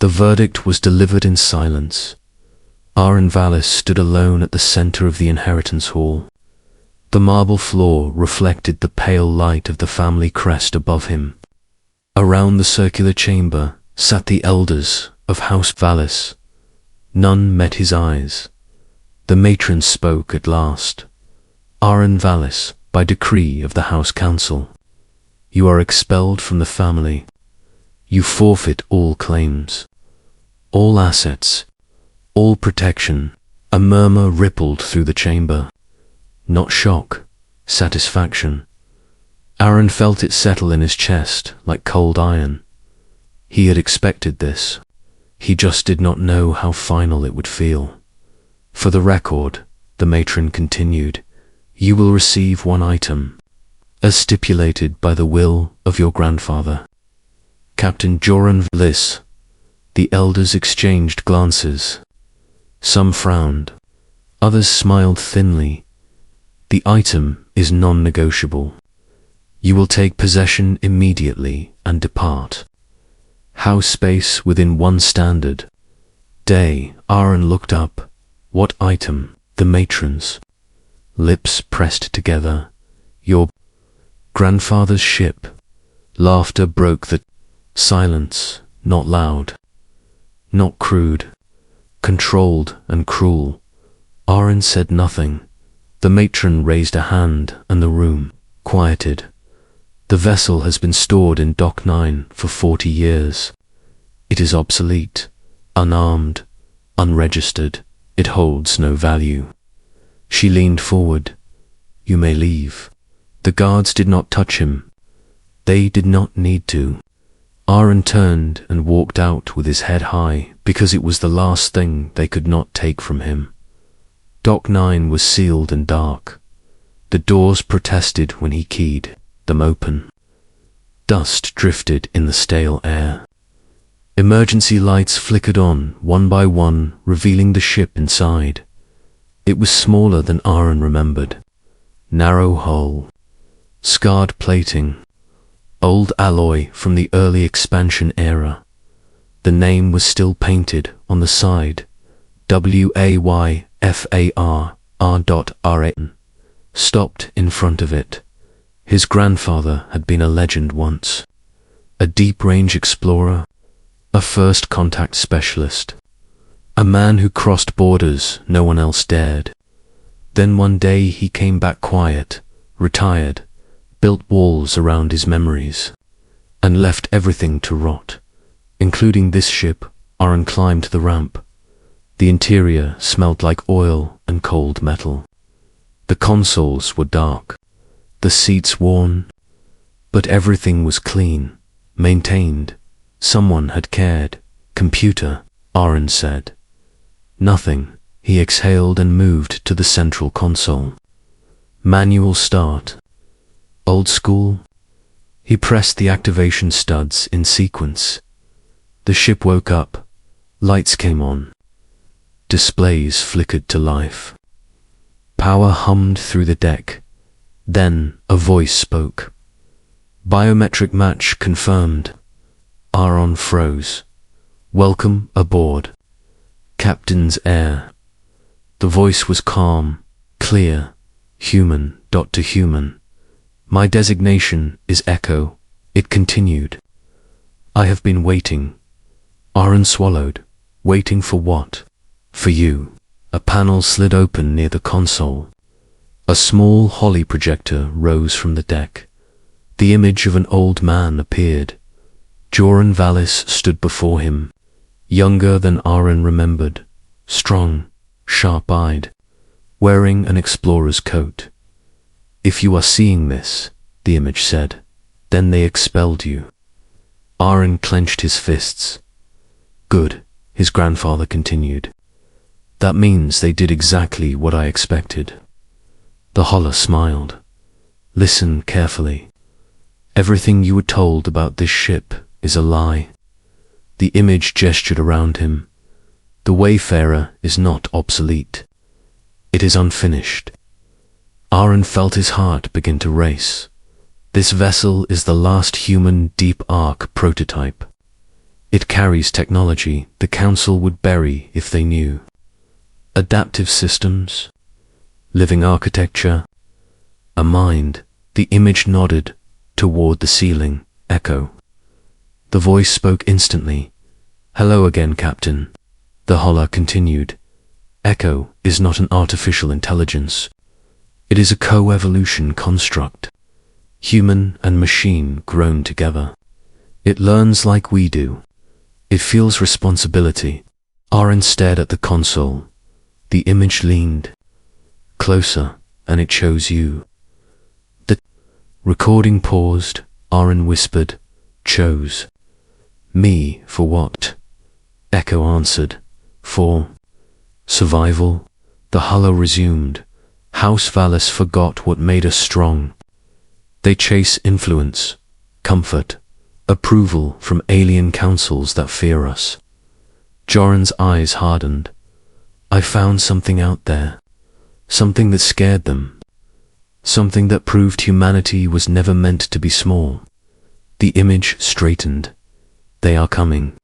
The verdict was delivered in silence. Arin Val stood alone at the center of the inheritance hall. The marble floor reflected the pale light of the family crest above him. Around the circular chamber sat the elders of House Val. None met his eyes. The matron spoke at last. Arin Val, by decree of the House Council, you are expelled from the family. You forfeit all claims, all assets, all protection. A murmur rippled through the chamber. Not shock, satisfaction. Arin felt it settle in his chest like cold iron. He had expected this. He just did not know how final it would feel. For the record, the matron continued, you will receive one item, as stipulated by the will of your grandfather, Captain Arin Val. The elders exchanged glances. Some frowned, others smiled thinly. The item is non-negotiable. You will take possession immediately and depart. House space within one standard. Day. Arin looked up. What item? The matron's lips pressed together. Your grandfather's ship. Laughter broke the silence, not loud, not crude, controlled and cruel. Arin said nothing. The matron raised a hand and the room quieted. The vessel has been stored in Dock 9 for 40 years. It is obsolete, unarmed, unregistered. It holds no value. She leaned forward. You may leave. The guards did not touch him. They did not need to. Arin turned and walked out with his head high because it was the last thing they could not take from him. Dock 9 was sealed and dark. The doors protested when he keyed them open. Dust drifted in the stale air. Emergency lights flickered on, one by one, revealing the ship inside. It was smaller than Arin remembered. Narrow hull, scarred plating, old alloy from the early expansion era. The name was still painted on the side. Wayfairer R.Arin. Stopped in front of it. His grandfather had been a legend once. A deep-range explorer, a first contact specialist, a man who crossed borders no one else dared. Then one day he came back quiet, retired, built walls around his memories, and left everything to rot, including this ship. Arin climbed the ramp. The interior smelled like oil and cold metal. The consoles were dark, the seats worn, but everything was clean, maintained. Someone had cared. Computer, Arin said. Nothing. He exhaled and moved to the central console. Manual start. Old school. He pressed the activation studs in sequence. The ship woke up. Lights came on. Displays flickered to life. Power hummed through the deck. Then a voice spoke. Biometric match confirmed. Arin froze. Welcome aboard. Captain's air. The voice was calm, clear, human to human. My designation is Echo. It continued. I have been waiting. Arin swallowed. Waiting for what? For you. A panel slid open near the console. A small holly projector rose from the deck. The image of an old man appeared. Arin Val stood before him, younger than Arin remembered, strong, sharp-eyed, wearing an explorer's coat. If you are seeing this, the image said, then they expelled you. Arin clenched his fists. Good, his grandfather continued. That means they did exactly what I expected. The holler smiled. Listen carefully. Everything you were told about this ship is a lie. The image gestured around him. The Wayfairer is not obsolete. It is unfinished. Arin felt his heart begin to race. This vessel is the last human deep arc prototype. It carries technology the Council would bury if they knew. Adaptive systems, living architecture, a mind. The image nodded toward the ceiling. Echo. The voice spoke instantly. Hello again, Captain. The holo continued. Echo is not an artificial intelligence. It is a co-evolution construct. Human and machine grown together. It learns like we do. It feels responsibility. Arin stared at the console. The image leaned closer, and it chose you. The recording paused. Arin whispered, chose. Me, for what? Echo answered, for survival. The holo resumed. House Valis forgot what made us strong. They chase influence, comfort, approval from alien councils that fear us. Joran's eyes hardened. I found something out there. Something that scared them. Something that proved humanity was never meant to be small. The image straightened. They are coming.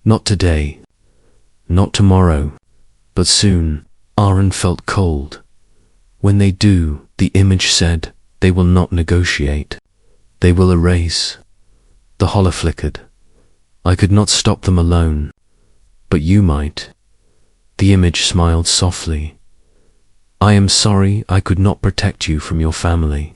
Not today. Not tomorrow. But soon. Arin felt cold. When they do, the image said, they will not negotiate. They will erase. The holo flickered. I could not stop them alone. But you might. The image smiled softly. I am sorry I could not protect you from your family.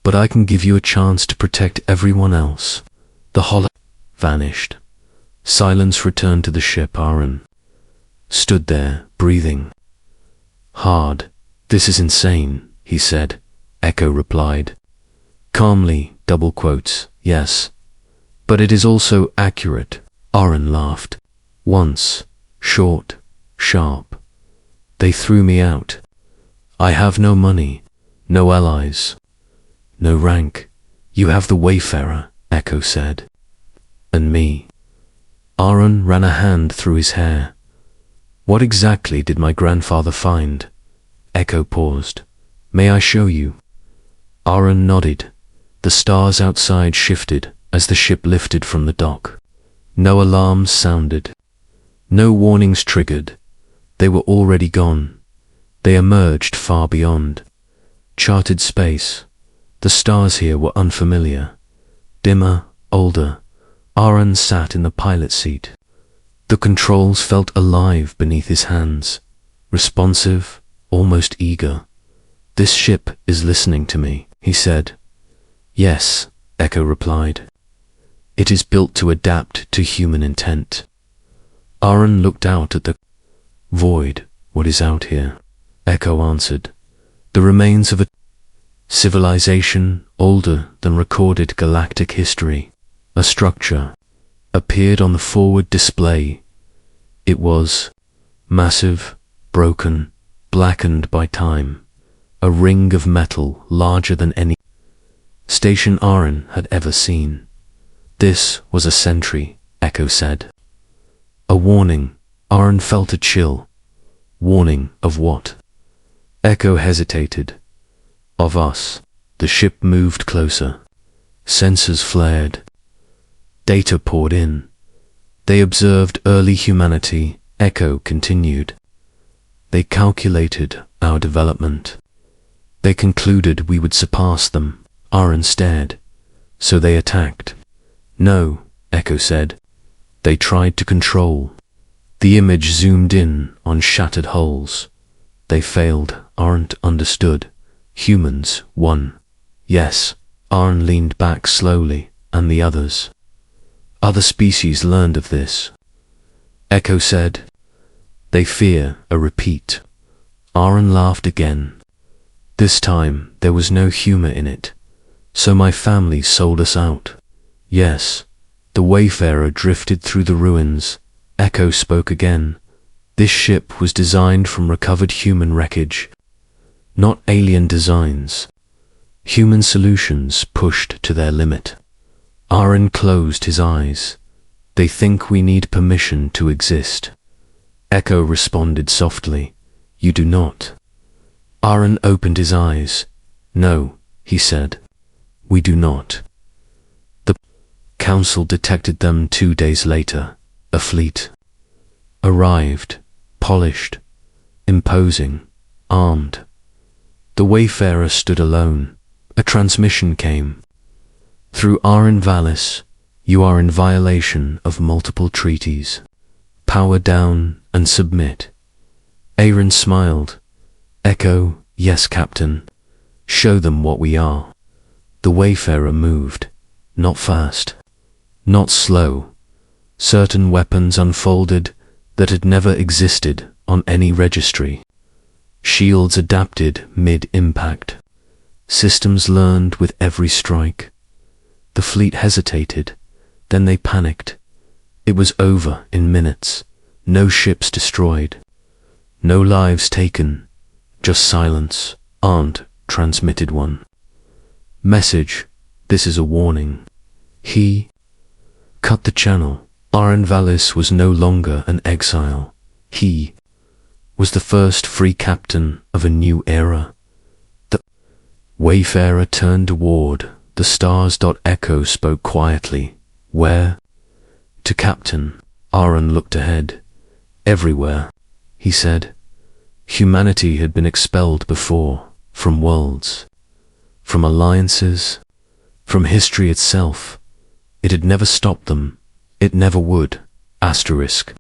But I can give you a chance to protect everyone else. The holo vanished. Silence returned to the ship. Arin stood there, breathing hard. This is insane, he said. Echo replied. Calmly, double quotes, yes. But it is also accurate. Arin laughed. Once, short, sharp. They threw me out. I have no money, no allies, no rank. You have the Wayfairer, Echo said. And me. Arin ran a hand through his hair. What exactly did my grandfather find? Echo paused. May I show you? Arin nodded. The stars outside shifted as the ship lifted from the dock. No alarms sounded. No warnings triggered. They were already gone. They emerged far beyond. Charted space. The stars here were unfamiliar. Dimmer, older. Arin sat in the pilot seat. The controls felt alive beneath his hands. Responsive, almost eager. This ship is listening to me, he said. Yes, Echo replied. It is built to adapt to human intent. Arin looked out at the void. What is out here? Echo answered. The remains of a civilization older than recorded galactic history. A structure appeared on the forward display. It was massive, broken, blackened by time. A ring of metal larger than any station Arin had ever seen. This was a sentry, Echo said. A warning. Arin felt a chill. Warning of what? Echo hesitated. Of us. The ship moved closer. Sensors flared. Data poured in. They observed early humanity, Echo continued. They calculated our development. They concluded we would surpass them. Arin stared. So they attacked. No, Echo said. They tried to control. The image zoomed in on shattered hulls. They failed. Arin understood. Humans won. Yes. Arin leaned back slowly, and the others. Other species learned of this. Echo said. They fear a repeat. Arin laughed again. This time there was no humor in it. So my family sold us out. Yes. The Wayfairer drifted through the ruins. Echo spoke again. This ship was designed from recovered human wreckage. Not alien designs. Human solutions pushed to their limit. Arin closed his eyes. They think we need permission to exist. Echo responded softly. You do not. Arin opened his eyes. No, he said. We do not. The council detected them 2 days later. A fleet arrived, polished, imposing, armed. The Wayfairer stood alone. A transmission came. Through Arin Val, you are in violation of multiple treaties. Power down and submit. Arin smiled. Echo, yes, Captain. Show them what we are. The Wayfairer moved. Not fast. Not slow. Certain weapons unfolded that had never existed on any registry. Shields adapted mid-impact. Systems learned with every strike. The fleet hesitated, then they panicked. It was over in minutes. No ships destroyed. No lives taken. Just silence. Aunt transmitted one. Message, this is a warning. He cut the channel. Arin Val was no longer an exile. He was the first free captain of a new era. The Wayfairer turned toward the stars. Echo spoke quietly. Where? To Captain. Arin looked ahead. Everywhere, he said. Humanity had been expelled before, from worlds, from alliances, from history itself. It had never stopped them. It never would. Asterisk.